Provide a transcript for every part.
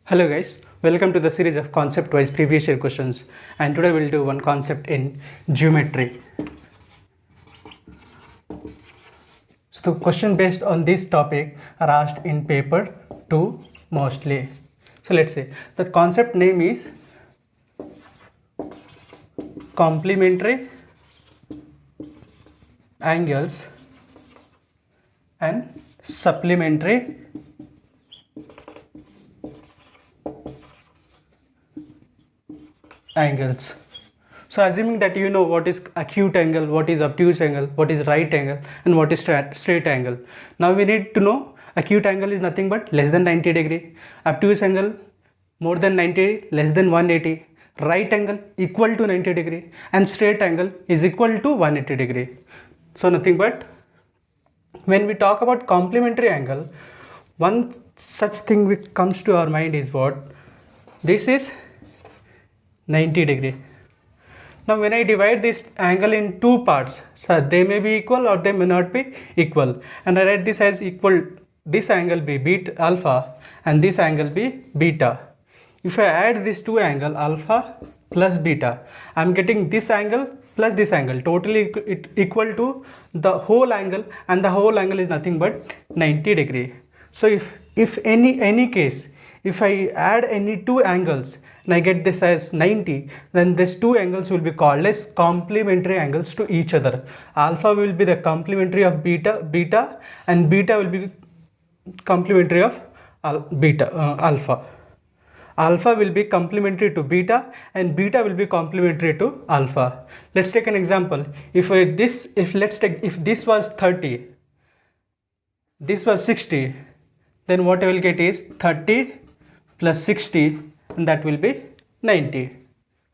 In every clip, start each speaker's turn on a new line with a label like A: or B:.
A: Hello guys, welcome to the series of concept-wise previous year questions, and today we'll do one concept in geometry. So the question based on this topic are asked in paper 2 mostly. So let's say the concept name is complementary angles and supplementary angles. So assuming that you know what is acute angle, what is obtuse angle, what is right angle, and what is straight angle. Now we need to know acute angle is nothing but less than 90 degree, obtuse angle more than 90, less than 180, right angle equal to 90 degree, and straight angle is equal to 180 degree. So nothing but when we talk about complementary angle, one such thing which comes to our mind is what? This is 90 degree. Now when I divide this angle in two parts, so they may be equal or they may not be equal, and I write this as equal, this angle be beta alpha and this angle be beta. If I add these two angle alpha plus beta, I am getting this angle plus this angle totally equal to the whole angle, and the whole angle is nothing but 90 degree. So if any case, if I add any two angles and I get this as 90, then these two angles will be called as complementary angles to each other. Alpha will be the complementary of beta, and beta will be complementary of alpha. Alpha will be complementary to beta and beta will be complementary to alpha. Let's take an example. If this was 30, this was 60, then what I will get is 30 plus 60, and that will be 90.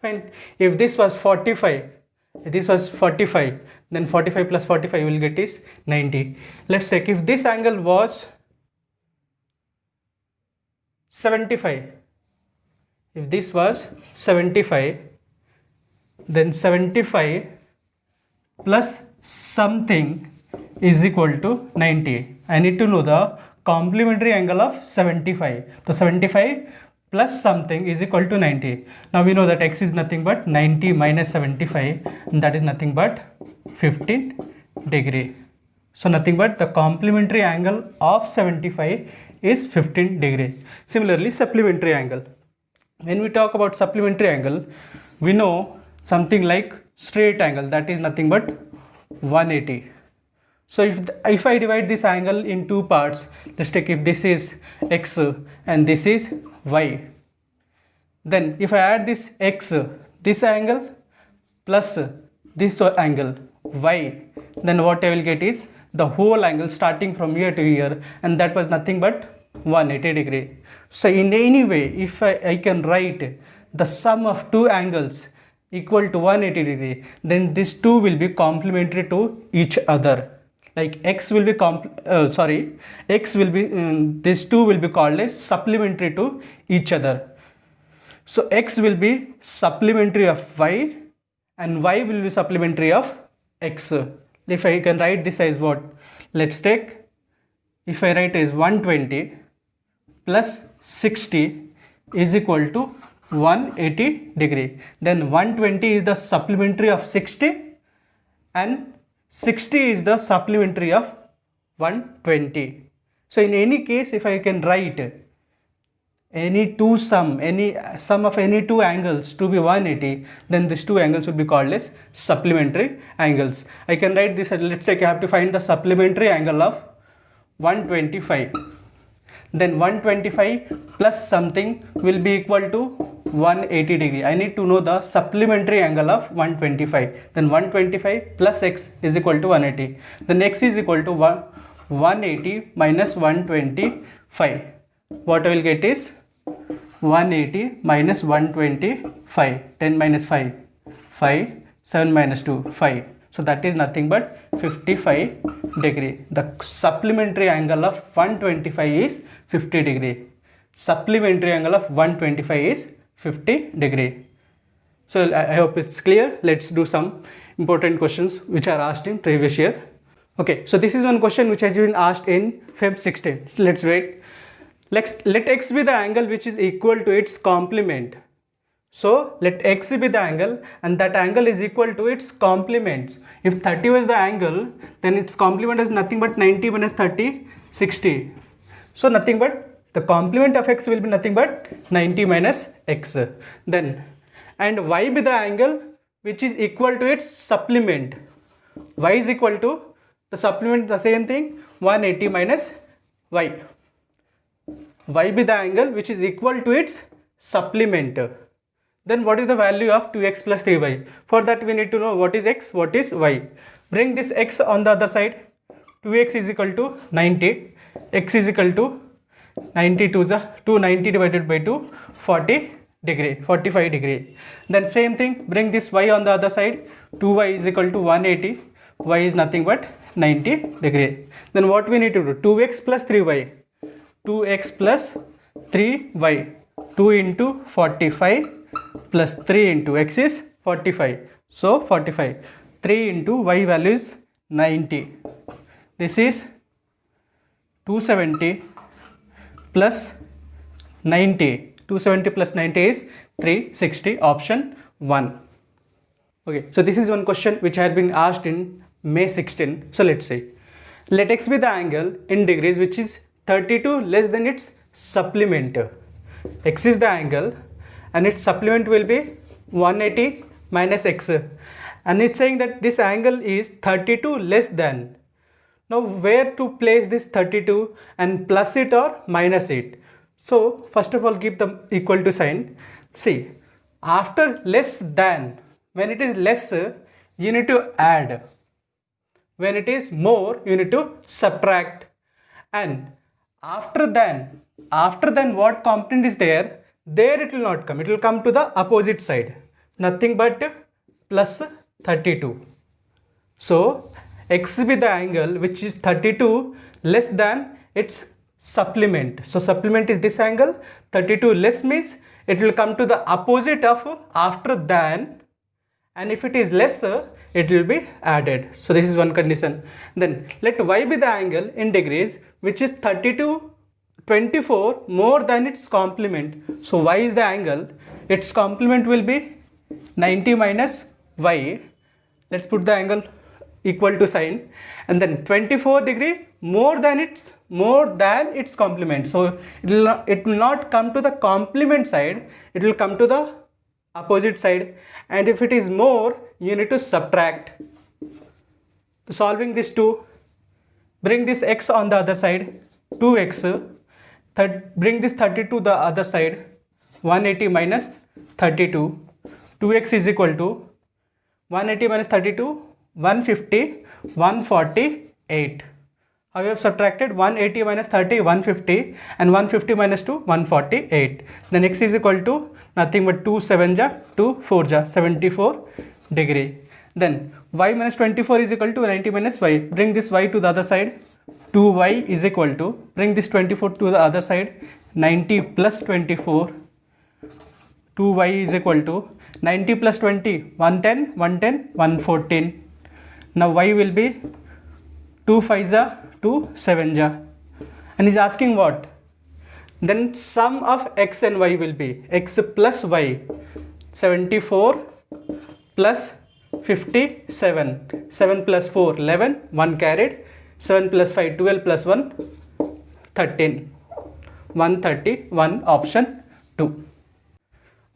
A: Fine. If this was 45, then 45 plus 45 will get is 90. Let's take if this angle was 75. If this was 75, then 75 plus something is equal to 90. I need to know the complementary angle of 75. So 75 plus something is equal to 90. Now we know that x is nothing but 90 minus 75, and that is nothing but 15 degree. So nothing but the complementary angle of 75 is 15 degree. Similarly, supplementary angle. When we talk about supplementary angle, we know something like straight angle, that is nothing but 180. So if I divide this angle in two parts, let's take if this is x and this is y, then if I add this x, this angle plus this angle y, then what I will get is the whole angle starting from here to here, and that was nothing but 180 degree. So in any way, if I can write the sum of two angles equal to 180 degree, then these two will be complementary to each other. Like x will be these two will be called as supplementary to each other. So x will be supplementary of y and y will be supplementary of x. If I can write this as what? Let's take, if I write as 120 plus 60 is equal to 180 degree, then 120 is the supplementary of 60 and 60 is the supplementary of 120. So in any case, if I can write any sum of any two angles to be 180, then these two angles will be called as supplementary angles. I can write this, let's take I have to find the supplementary angle of 125. Then 125 plus something will be equal to 180 degree. I need to know the supplementary angle of 125. Then 125 plus x is equal to 180. Then x is equal to 180 minus 125. What I will get is 180 minus 125. 10 minus 5, 5, 7 minus 2, 5. So that is nothing but 55 degree. The supplementary angle of 125 is 50 degree. Supplementary angle of 125 is 50 degree. So I hope it's clear. Let's do some important questions which are asked in previous year. Okay, so this is one question which has been asked in Feb 16. So let's write. let x be the angle which is equal to its complement. So let x be the angle and that angle is equal to its complement. If 30 was the angle, then its complement is nothing but 90 minus 30, 60. So nothing but the complement of x will be nothing but 90 minus x. Then and y be the angle which is equal to its supplement. Y is equal to the supplement, the same thing, 180 minus y. Y be the angle which is equal to its supplement. Then what is the value of 2x plus 3y? For that we need to know what is x, what is y. Bring this x on the other side. 2x is equal to 90. X is equal to 90 to the 290 divided by 2, 40 degree, 45 degree. Then same thing, bring this y on the other side. 2y is equal to 180. Y is nothing but 90 degree. Then what we need to do? 2x plus 3y. 2x plus 3y. 2 into 45 plus 3 into x is 45. So 45. 3 into y value is 90. This is 270 plus 90. 270 plus 90 is 360. Option 1. Okay, so this is one question which had been asked in May 16. So let's see. Let x be the angle in degrees which is 32 less than its supplement. X is the angle and its supplement will be 180 minus x. And it's saying that this angle is 32 less than. Now where to place this 32 and plus it or minus it? So first of all give the equal to sign. See, after less than, when it is less you need to add. When it is more you need to subtract. And after than what component is there? There it will not come. It will come to the opposite side. Nothing but plus 32. So x be the angle which is 32 less than its supplement. So supplement is this angle. 32 less means it will come to the opposite of after than, and if it is lesser it will be added. So this is one condition. Then let y be the angle in degrees which is 32 24 more than its complement. So y is the angle, its complement will be 90 minus y. Let's put the angle equal to sign, and then 24 degree more than its complement. So it will not come to the complement side, it will come to the opposite side, and if it is more you need to subtract. Solving this 2, bring this x on the other side, 2x, bring this 32 the other side, 180 minus 32, 2x is equal to 180 minus 32, 150, 148. How you have subtracted? 180 minus 30, 150, and 150 minus 2, 148. Then x is equal to nothing but 2 7 ja, 2 4 ja, 74 degree. Then y minus 24 is equal to 90 minus y. Bring this y to the other side. 2y is equal to, bring this 24 to the other side, 90 plus 24. 2y is equal to 90 plus 20, 110, 110, 114. Now y will be 2 5 ja, 2 7 ja. And he's asking what? Then sum of x and y will be x plus y, 74 plus 57, 7 plus 4, 11, 1 carried, 7 plus 5, 12 plus 1, 13, 131, option 2.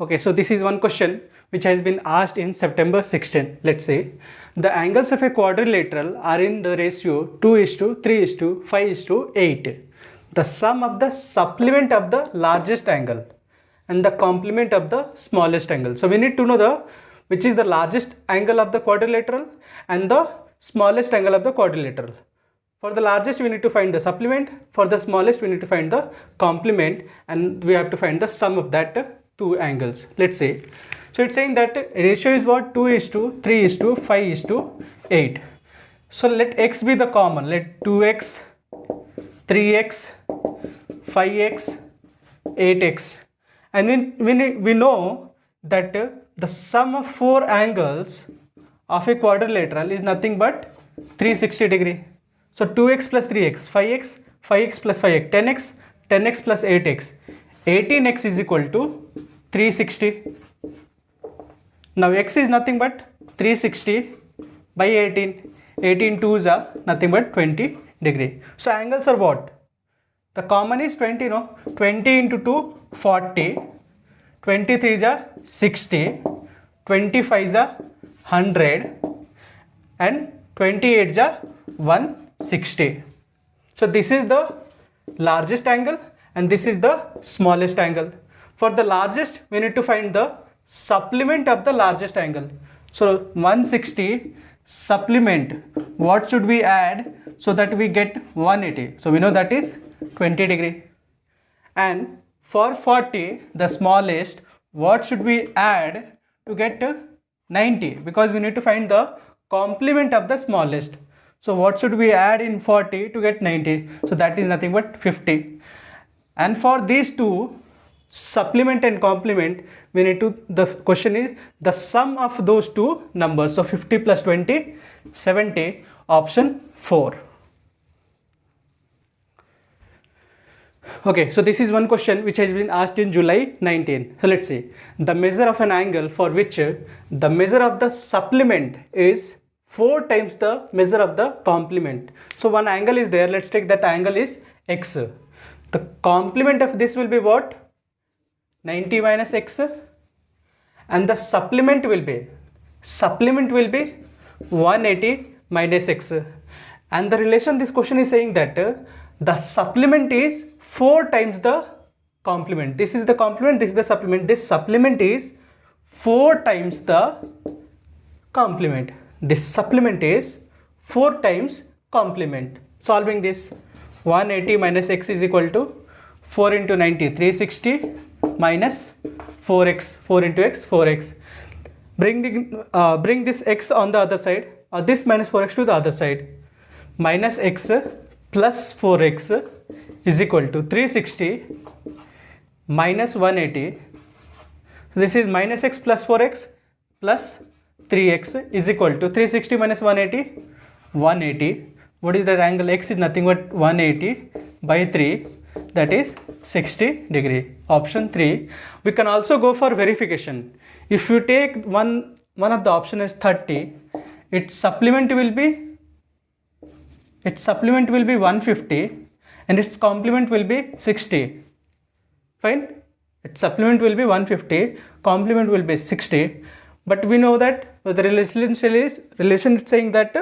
A: Okay, so this is one question which has been asked in September 16. Let's say the angles of a quadrilateral are in the ratio 2:3:5:8. The sum of the supplement of the largest angle and the complement of the smallest angle. So we need to know which is the largest angle of the quadrilateral and the smallest angle of the quadrilateral. For the largest we need to find the supplement, for the smallest we need to find the complement, and we have to find the sum of that two angles. Let's say, so it's saying that ratio is what? 2:3:5:8. So let x be the common. Let 2x, 3x, 5x, 8x, and we know that the sum of four angles of a quadrilateral is nothing but 360 degree. So 2x plus 3x, 5x, 5x plus 5x, 10x, 10x plus 8x. 18x is equal to 360. Now x is nothing but 360 by 18. 18 2s are nothing but 20 degree. So angles are what? The common is 20, no? 20 into 2, 40. 23 is a 60. 25 is a 100. And 28 is a 160. So this is the largest angle and this is the smallest angle. For the largest, we need to find the supplement of the largest angle. So 160 supplement, what should we add so that we get 180? So we know that is 20 degree. And for 40, the smallest, what should we add to get 90? Because we need to find the complement of the smallest. So what should we add in 40 to get 90? So that is nothing but 50. And for these two, supplement and complement, we need to, the question is the sum of those two numbers. So 50 plus 20, 70, option 4. Okay, so this is one question which has been asked in July 19. So let's see. The measure of an angle for which the measure of the supplement is 4 times the measure of the complement. So one angle is there. Let's take that angle is x. The complement of this will be what? 90 minus x. And the supplement will be 180 minus x. And the relation this question is saying that the supplement is 4 times the complement. This is the complement, this is the supplement. This supplement is 4 times the complement. This supplement is 4 times complement. Solving this, 180 minus x is equal to 4 into 90, 360 minus 4x, 4 into x, 4x. Bring this x on the other side, or this minus 4x to the other side. Minus x plus 4x is equal to 360 minus 180. This is minus x plus 4x plus 3x is equal to 360 minus 180, 180. What is the angle? X is nothing but 180 by 3, that is 60 degree. Option 3. We can also go for verification. If you take one of the option is 30, its supplement will be 150 and its complement will be 60. Fine? Its supplement will be 150, complement will be 60. But we know that the relation is saying that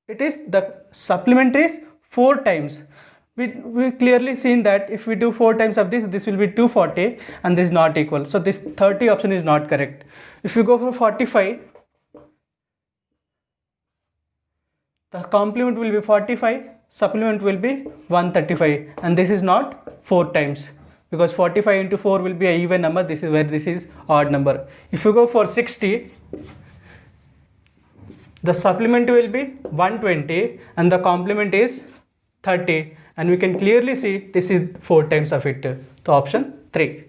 A: it is the supplement is 4 times. We clearly seen that if we do 4 times of this will be 240 and this is not equal. So this 30 option is not correct. If you go for 45, the complement will be 45, supplement will be 135, and this is not 4 times because 45 into 4 will be an even number. This is where this is odd number. If you go for 60, the supplement will be 120 and the complement is 30, and we can clearly see this is 4 times of it. So option 3.